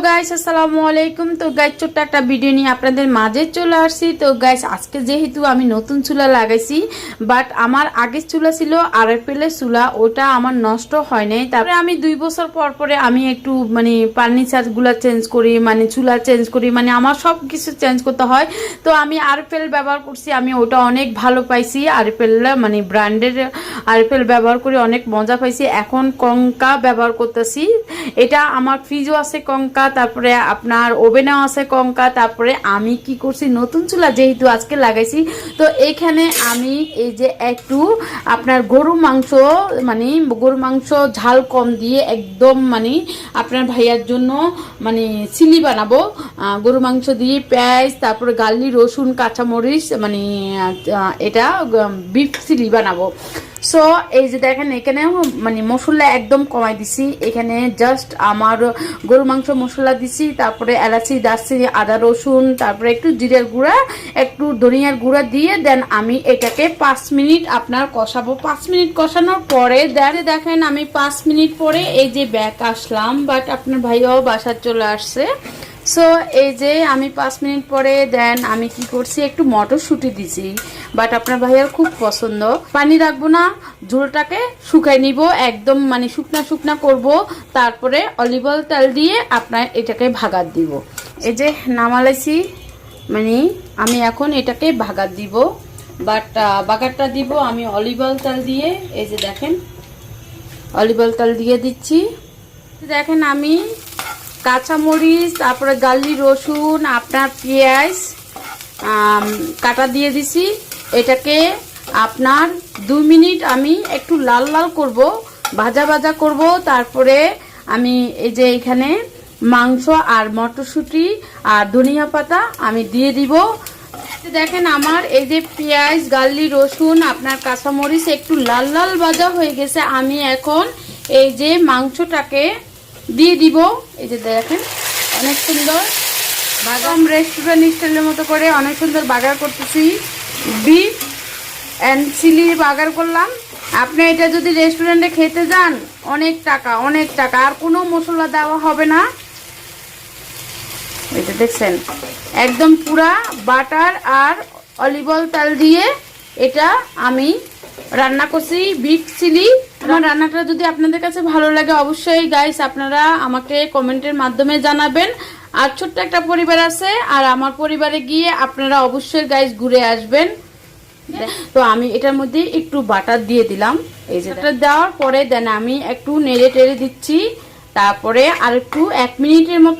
Guys আসসালামু আলাইকুম। তো গাইস ছোট্ট একটা ভিডিও নিয়ে আপনাদের মাঝে চলে আসছি। তো গাইস আজকে যেহেতু আমি নতুন চুলা লাগাইছি, বাট আমার আগের চুলা ছিল আরএফএলের চুলা, ওটা আমার নষ্ট হয় নাই। তারপরে আমি 2 বছর পর পরে আমি একটু ফার্নিচার গুলা চেঞ্জ করি, চুলা চেঞ্জ করি, আমার সব কিছু চেঞ্জ করতে হয়। তো আমি আরএফএল ব্যবহার করছি, আমি ওটা অনেক ভালো পাইছি। আরএফএল ব্র্যান্ডের আরএফএল ব্যবহার করে অনেক মজা পাইছি। এখন কঙ্কা ব্যবহার করতেছি, এটা আমার ফ্রিজও আছে কঙ্কা, তারপরে আপনার ওভেনও আছে কঙ্কা। তারপরে আমি কি করছি, নতুন চুলা যেহেতু আজকে লাগাইছি, তো এইখানে আমি এই যে একটু আপনার গরু মাংস ঝাল কম দিয়ে একদম আপনার ভাইয়ার জন্য চিলি বানাবো। গরু মাংস দিয়ে পেঁয়াজ, তারপরে গার্লিক, রসুন, কাঁচামরিচ, এটা বিফ চিলি বানাবো। সো এই যে দেখেন এখানে মশলা একদম কমাই দিছি। এখানে জাস্ট আমার গরু মাংস মশলা দিছি, তারপরে এলাচি, দারচিনি, আদা, রসুন, তারপরে একটু জিরার গুঁড়া, একটু ধনিয়ার গুঁড়া দিয়ে দেন আমি এটাকে 5 মিনিট আপনার কষাবো। 5 মিনিট কষানোর পরে দেখেন আমি 5 মিনিট পরে এই যে ব্যাক আসলাম, বাট আপনার ভাইয়াও বাসার চলে আসছে। সো এই যে আমি 5 মিনিট পরে দেন আমি কি করছি, একটু মটরশুঁটি দিছি, বাট আপনার ভাইয়ার খুব পছন্দ। পানি রাখবো না, ঝোলটাকে শুকাই নিব একদম, শুকনা শুকনা করব। তারপরে অলিভ অয়েল তেল দিয়ে আপনার এটাকে ভাগাত দিব। এই যে নামালাইছি, আমি এখন এটাকে ভাগাত দিব, বাট বাগারটা দিব আমি অলিভ অয়েল তেল দিয়ে। এই যে দেখেন অলিভ অয়েল তেল দিয়ে দিচ্ছি। দেখেন আমি কাঁচামরিচ, তারপরে গার্লিক, রসুন, আপনার পেঁয়াজ কাটা দিয়ে দিছি। এটাকে আপনার 2 মিনিট আমি একটু লাল লাল করব, ভাজা ভাজা করব। তারপরে আমি এই যে এখানে মাংস আর মটরশুঁটি আর ধনিয়া পাতা আমি দিয়ে দিব। দেখেন আমার এই যে পেঁয়াজ, গার্লিক, রসুন, আপনার কাঁচামরিচ একটু লাল লাল ভাজা হয়ে গেছে। আমি এখন এই যে মাংসটাকে দিয়ে দিব। এই যে দেখেন অনেক সুন্দর বাগাম রেস্টুরেন্ট স্টাইলের মতো করে অনেক সুন্দর বাগার করতেছি। বিফ অ্যান্ড চিলি বাগার করলাম। আপনি এটা যদি রেস্টুরেন্টে খেতে যান অনেক টাকা, আর কোনো মশলা দেওয়া হবে না। এটা দেখছেন একদম পুরা বাটার আর অলিভ অয়েল তেল দিয়ে এটা আমি রান্না করছি বিফ চিলি। আমার রান্নাটা যদি আপনাদের কাছে ভালো লাগে অবশ্যই গাইস আপনারা আমাকে কমেন্টের মাধ্যমে জানাবেন। আর ছোট্ট একটা পরিবার আছে, আর আমার পরিবারে গিয়ে আপনারা অবশ্যই গাইস ঘুরে আসবেন। তো আমি এটার মধ্যে একটু বাটার দিয়ে দিলাম। এই যে বাটার দেওয়ার পরে দেন আমি একটু নেড়ে টেড়ে দিচ্ছি। তারপরে আর একটু 1 মিনিটের মতো